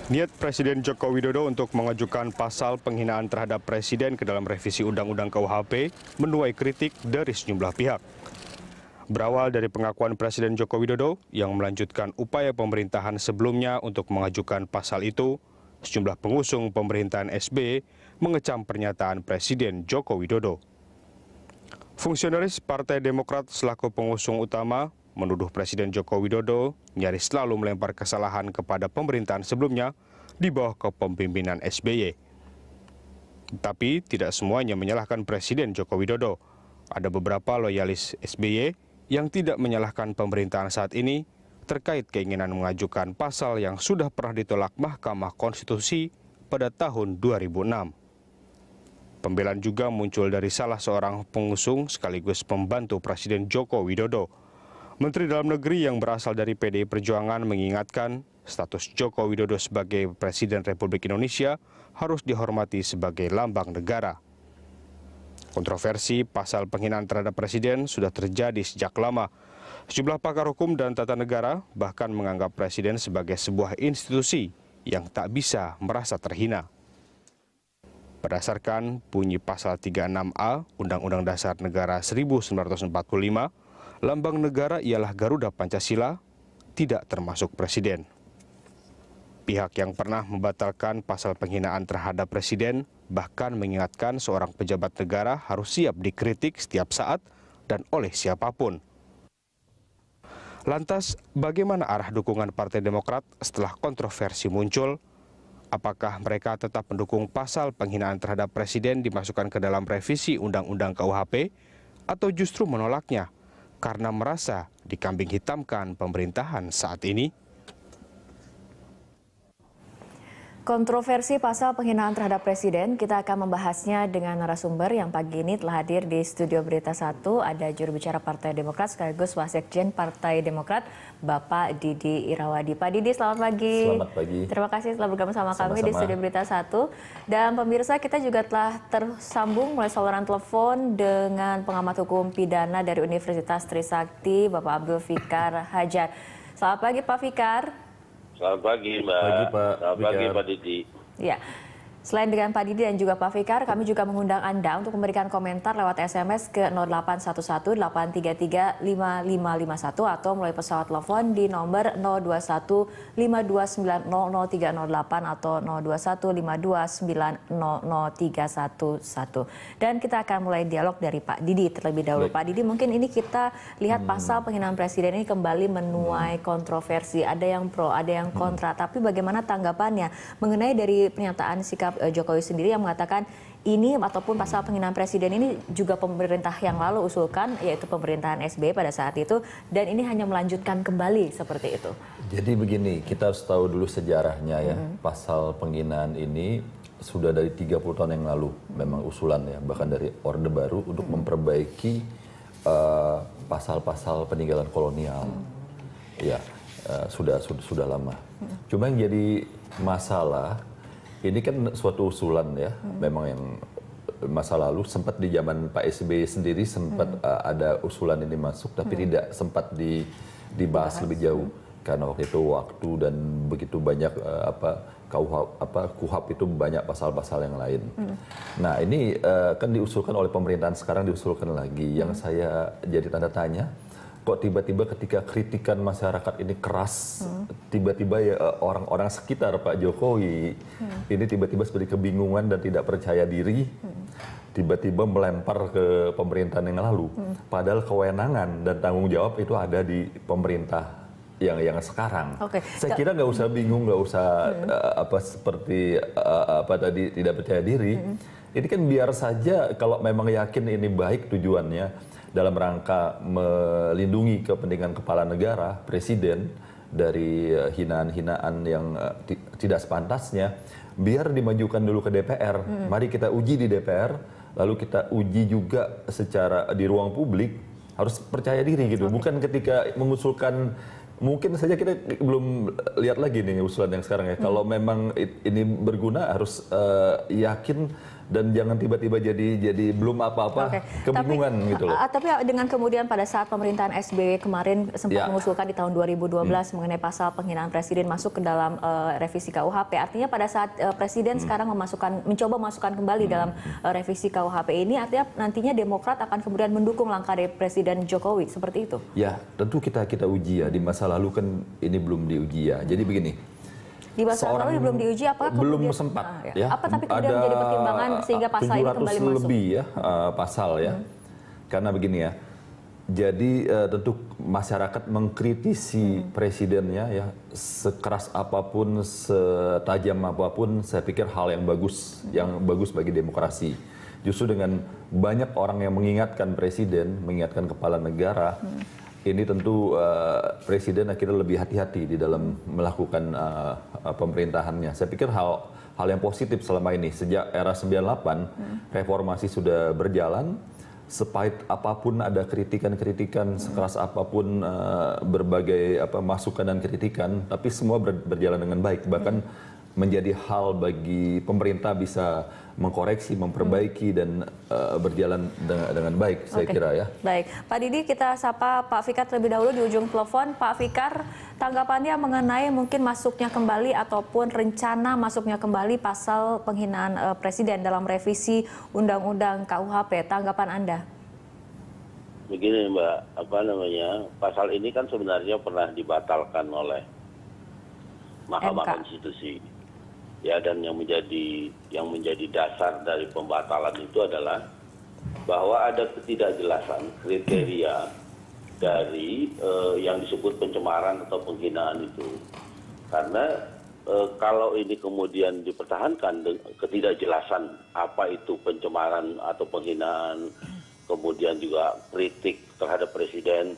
Niat Presiden Joko Widodo untuk mengajukan pasal penghinaan terhadap Presiden ke dalam revisi Undang-Undang KUHP menuai kritik dari sejumlah pihak. Berawal dari pengakuan Presiden Joko Widodo yang melanjutkan upaya pemerintahan sebelumnya untuk mengajukan pasal itu, sejumlah pengusung pemerintahan SBY mengecam pernyataan Presiden Joko Widodo. Fungsionaris Partai Demokrat selaku pengusung utama menuduh Presiden Joko Widodo nyaris selalu melempar kesalahan kepada pemerintahan sebelumnya di bawah kepemimpinan SBY. Tapi tidak semuanya menyalahkan Presiden Joko Widodo. Ada beberapa loyalis SBY yang tidak menyalahkan pemerintahan saat ini terkait keinginan mengajukan pasal yang sudah pernah ditolak Mahkamah Konstitusi pada tahun 2006. Pembelaan juga muncul dari salah seorang pengusung sekaligus pembantu Presiden Joko Widodo. Menteri Dalam Negeri yang berasal dari PDI Perjuangan mengingatkan status Joko Widodo sebagai Presiden Republik Indonesia harus dihormati sebagai lambang negara. Kontroversi pasal penghinaan terhadap Presiden sudah terjadi sejak lama. Sejumlah pakar hukum dan tata negara bahkan menganggap Presiden sebagai sebuah institusi yang tak bisa merasa terhina. Berdasarkan bunyi pasal 36A Undang-Undang Dasar Negara 1945, lambang negara ialah Garuda Pancasila, tidak termasuk Presiden. Pihak yang pernah membatalkan pasal penghinaan terhadap Presiden bahkan mengingatkan seorang pejabat negara harus siap dikritik setiap saat dan oleh siapapun. Lantas, bagaimana arah dukungan Partai Demokrat setelah kontroversi muncul? Apakah mereka tetap mendukung pasal penghinaan terhadap Presiden dimasukkan ke dalam revisi Undang-Undang KUHP atau justru menolaknya karena merasa dikambing hitamkan pemerintahan saat ini? Kontroversi pasal penghinaan terhadap Presiden, kita akan membahasnya dengan narasumber yang pagi ini telah hadir di Studio Berita 1. Ada juru bicara Partai Demokrat sekaligus Wasekjen Partai Demokrat, Bapak Didi Irawadi. Pak Didi, selamat pagi. Selamat pagi. Terima kasih telah bergabung sama kami di Studio Berita 1. Dan pemirsa, kita juga telah tersambung melalui saluran telepon dengan pengamat hukum pidana dari Universitas Trisakti, Bapak Abdul Fikar Hajar. Selamat pagi, Pak Fikar. Selamat pagi, Mbak. Pagi, Pak. Selamat pagi, Pak Didi. Ya. Selain dengan Pak Didi dan juga Pak Fikar, kami juga mengundang Anda untuk memberikan komentar lewat SMS ke 0811-833-5551 atau melalui pesawat telepon di nomor 021-529-00308 atau 021-529-00311. Dan kita akan mulai dialog dari Pak Didi terlebih dahulu. Pak Didi, mungkin ini kita lihat pasal penghinaan Presiden ini kembali menuai kontroversi. Ada yang pro, ada yang kontra. Tapi bagaimana tanggapannya mengenai dari pernyataan sikap Jokowi sendiri yang mengatakan ini ataupun pasal penghinaan Presiden ini juga pemerintah yang lalu usulkan, yaitu pemerintahan SBY pada saat itu, dan ini hanya melanjutkan kembali seperti itu. Jadi begini, kita harus tahu dulu sejarahnya ya. Pasal penghinaan ini sudah dari 30 tahun yang lalu memang usulan ya, bahkan dari Orde Baru untuk memperbaiki pasal-pasal peninggalan kolonial. Ya, sudah lama. Cuma yang jadi masalah, ini kan suatu usulan ya, memang yang masa lalu sempat di zaman Pak SBY sendiri sempat ada usulan ini masuk, tapi tidak sempat dibahas lebih jauh karena waktu itu waktu dan begitu banyak KUHP itu banyak pasal-pasal yang lain. Nah ini kan diusulkan oleh pemerintahan sekarang, diusulkan lagi. Yang saya jadi tanda tanya, kok tiba-tiba ketika kritikan masyarakat ini keras, tiba-tiba ya orang-orang sekitar Pak Jokowi ini tiba-tiba seperti kebingungan dan tidak percaya diri, tiba-tiba melempar ke pemerintahan yang lalu. Padahal kewenangan dan tanggung jawab itu ada di pemerintah yang sekarang. Saya kira nggak usah bingung, nggak usah seperti tadi tidak percaya diri. Ini kan biar saja kalau memang yakin ini baik tujuannya, dalam rangka melindungi kepentingan kepala negara, presiden, dari hinaan-hinaan yang tidak sepantasnya, biar dimajukan dulu ke DPR. Mari kita uji di DPR, lalu kita uji juga secara di ruang publik, harus percaya diri gitu. Bukan ketika mengusulkan, mungkin saja kita belum lihat lagi nih usulan yang sekarang ya. Kalau memang ini berguna, harus yakin dan jangan tiba-tiba jadi belum apa-apa kebingungan gitu loh. Tapi dengan kemudian pada saat pemerintahan SBY kemarin sempat mengusulkan di tahun 2012 mengenai pasal penghinaan presiden masuk ke dalam revisi KUHP, artinya pada saat presiden sekarang mencoba masukkan kembali dalam revisi KUHP ini, artinya nantinya Demokrat akan kemudian mendukung langkah dari Presiden Jokowi, seperti itu? Ya, tentu kita uji ya, di masa lalu kan ini belum diuji ya. Jadi begini. Di masa lalu belum diuji, apa belum sempat ya. Apa tapi kemudian menjadi pertimbangan sehingga pasal ini kembali masuk? Lebih ya pasal ya. Karena begini ya. Jadi tentu masyarakat mengkritisi presidennya ya, sekeras apapun, setajam apapun, saya pikir hal yang bagus bagi demokrasi. Justru dengan banyak orang yang mengingatkan presiden, mengingatkan kepala negara, ini tentu presiden akhirnya lebih hati-hati di dalam melakukan pemerintahannya. Saya pikir hal yang positif selama ini. Sejak era 98, reformasi sudah berjalan. Sepahit apapun ada kritikan-kritikan, sekeras apapun berbagai masukan dan kritikan, tapi semua berjalan dengan baik. Bahkan menjadi hal bagi pemerintah bisa mengkoreksi, memperbaiki dan berjalan dengan baik, saya kira ya. Baik, Pak Didi, kita sapa Pak Fikar terlebih dahulu di ujung telepon. Pak Fikar, tanggapannya mengenai mungkin masuknya kembali ataupun rencana masuknya kembali pasal penghinaan presiden dalam revisi Undang-Undang KUHP, tanggapan Anda? Begini Mbak, pasal ini kan sebenarnya pernah dibatalkan oleh Mahkamah Konstitusi. Ya, dan yang menjadi dasar dari pembatalan itu adalah bahwa ada ketidakjelasan kriteria dari yang disebut pencemaran atau penghinaan itu. Karena kalau ini kemudian dipertahankan ketidakjelasan apa itu pencemaran atau penghinaan, kemudian juga kritik terhadap presiden,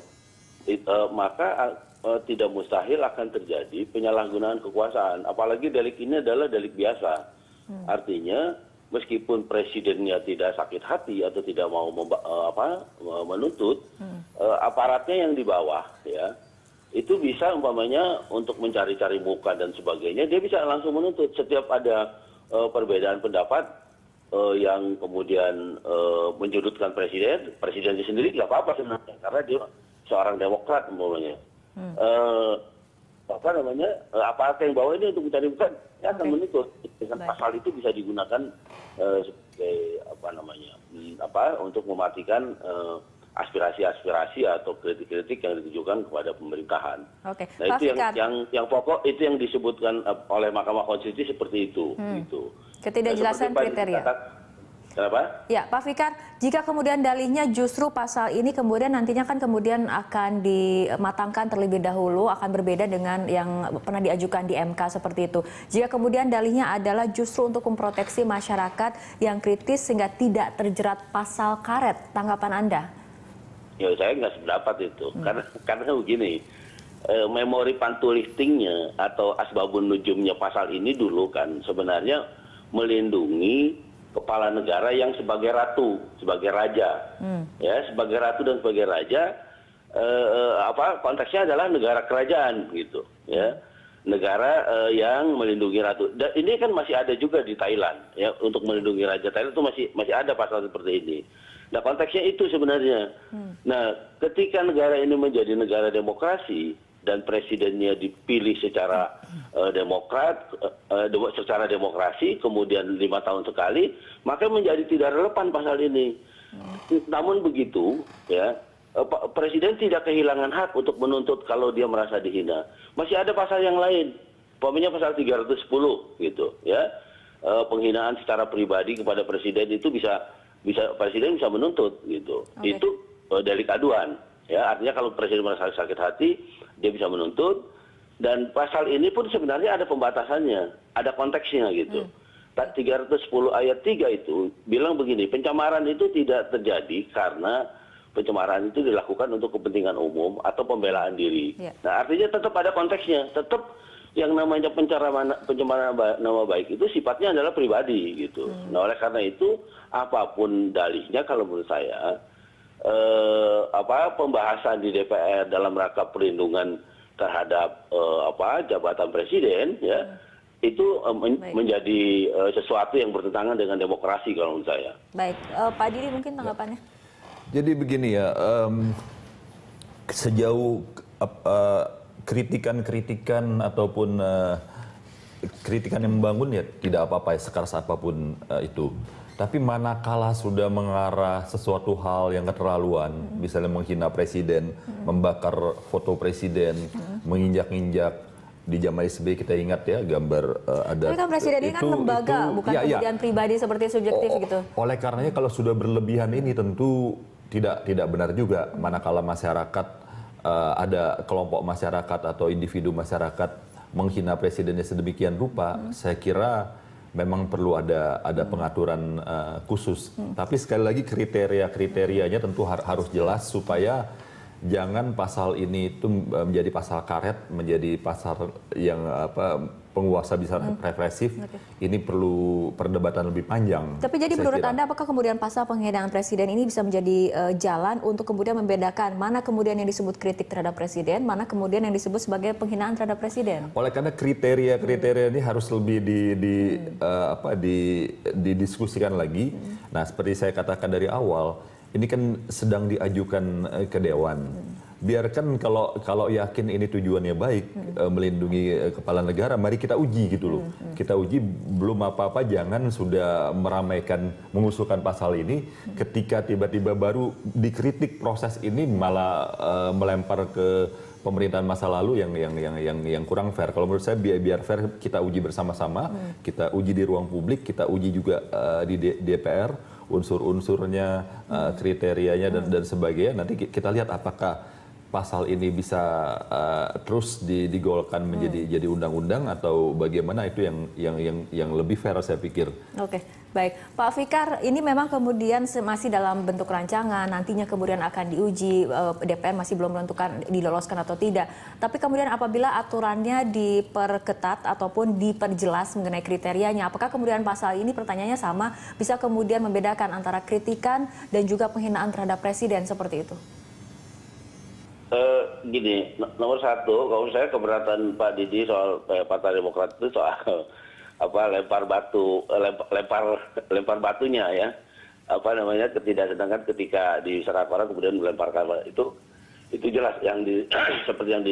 maka tidak mustahil akan terjadi penyalahgunaan kekuasaan. Apalagi delik ini adalah delik biasa. Artinya meskipun presidennya tidak sakit hati atau tidak mau menuntut, aparatnya yang di bawah ya itu bisa umpamanya untuk mencari-cari muka dan sebagainya, dia bisa langsung menuntut. Setiap ada perbedaan pendapat yang kemudian menjudutkan presidennya sendiri nggak apa-apa sebenarnya, karena dia seorang Demokrat umpamanya. Aparat yang bawa ini untuk mencari bukan, ya akan menuntut. Dengan pasal itu bisa digunakan sebagai untuk mematikan aspirasi-aspirasi atau kritik-kritik yang ditujukan kepada pemerintahan. Nah, itu yang pokok, itu yang disebutkan oleh Mahkamah Konstitusi seperti itu. Gitu. Ketidakjelasan kriteria. Kenapa? Ya, Pak Fikar, jika kemudian dalihnya justru pasal ini kemudian nantinya kan kemudian akan dimatangkan terlebih dahulu, akan berbeda dengan yang pernah diajukan di MK seperti itu. Jika kemudian dalihnya adalah justru untuk memproteksi masyarakat yang kritis sehingga tidak terjerat pasal karet, tanggapan Anda? Ya, saya nggak sependapat itu. Karena begini, memori pantulistingnya atau asbabun nujumnya pasal ini dulu kan sebenarnya melindungi kepala negara yang sebagai ratu, sebagai raja, ya sebagai ratu dan sebagai raja, konteksnya adalah negara kerajaan gitu, ya negara yang melindungi ratu. Dan ini kan masih ada juga di Thailand, ya untuk melindungi raja Thailand itu masih ada pasal seperti ini. Nah konteksnya itu sebenarnya. Nah ketika negara ini menjadi negara demokrasi dan presidennya dipilih secara secara demokrasi, kemudian 5 tahun sekali, maka menjadi tidak relevan pasal ini. Namun begitu, ya presiden tidak kehilangan hak untuk menuntut kalau dia merasa dihina. Masih ada pasal yang lain, umpamanya pasal 310 gitu, ya penghinaan secara pribadi kepada presiden itu bisa presiden bisa menuntut gitu. Itu delik aduan. Ya, artinya kalau presiden merasa sakit hati, dia bisa menuntut. Dan pasal ini pun sebenarnya ada pembatasannya, ada konteksnya gitu. 310 ayat 3 itu bilang begini, pencemaran itu tidak terjadi karena pencemaran itu dilakukan untuk kepentingan umum atau pembelaan diri. Nah, artinya tetap ada konteksnya, tetap yang namanya pencemaran nama baik itu sifatnya adalah pribadi gitu. Nah, oleh karena itu apapun dalihnya kalau menurut saya pembahasan di DPR dalam rangka perlindungan terhadap jabatan presiden ya itu menjadi sesuatu yang bertentangan dengan demokrasi kalau menurut saya. Baik, Pak Didi mungkin tanggapannya. Jadi begini ya, sejauh kritikan-kritikan ataupun kritikan yang membangun ya tidak apa-apa ya, sekeras apapun itu. Tapi manakala sudah mengarah sesuatu hal yang keterlaluan, misalnya menghina presiden, membakar foto presiden, menginjak-injak. Di zaman SBY kita ingat ya gambar ada. Tapi kan presiden ini kan lembaga, bukan kemudian pribadi seperti subjektif gitu. Oleh karenanya kalau sudah berlebihan ini tentu tidak benar juga. Manakala masyarakat ada kelompok masyarakat atau individu masyarakat menghina presidennya sedemikian rupa, saya kira memang perlu ada pengaturan khusus. Tapi sekali lagi kriteria-kriterianya tentu harus jelas supaya jangan pasal ini itu menjadi pasal karet, menjadi pasal yang penguasa bisa represif. Ini perlu perdebatan lebih panjang. Tapi jadi menurut Anda apakah kemudian pasal penghinaan presiden ini bisa menjadi jalan untuk kemudian membedakan mana kemudian yang disebut kritik terhadap presiden, mana kemudian yang disebut sebagai penghinaan terhadap presiden? Oleh karena kriteria ini harus lebih didiskusikan lagi. Nah, seperti saya katakan dari awal, ini kan sedang diajukan ke Dewan. Biarkan kalau yakin ini tujuannya baik, melindungi kepala negara, mari kita uji gitu loh. Kita uji, belum apa-apa jangan sudah meramaikan, mengusulkan pasal ini, ketika tiba-tiba baru dikritik proses ini malah melempar ke pemerintahan masa lalu yang kurang fair. Kalau menurut saya biar fair, kita uji bersama-sama, kita uji di ruang publik, kita uji juga di DPR, unsur-unsurnya, kriterianya dan sebagainya. Nanti kita lihat apakah pasal ini bisa terus digolkan menjadi undang-undang atau bagaimana, itu yang lebih fair saya pikir. Oke, baik. Pak Fikar, ini memang kemudian masih dalam bentuk rancangan, nantinya kemudian akan diuji, DPR masih belum menentukan diloloskan atau tidak. Tapi kemudian apabila aturannya diperketat ataupun diperjelas mengenai kriterianya, apakah kemudian pasal ini pertanyaannya sama, bisa kemudian membedakan antara kritikan dan juga penghinaan terhadap presiden seperti itu? Gini, nomor satu, kalau saya keberatan Pak Didi soal Partai Demokrat itu soal lempar batunya ya, ketidaksenangan ketika diserang orang kemudian melemparkan itu jelas seperti yang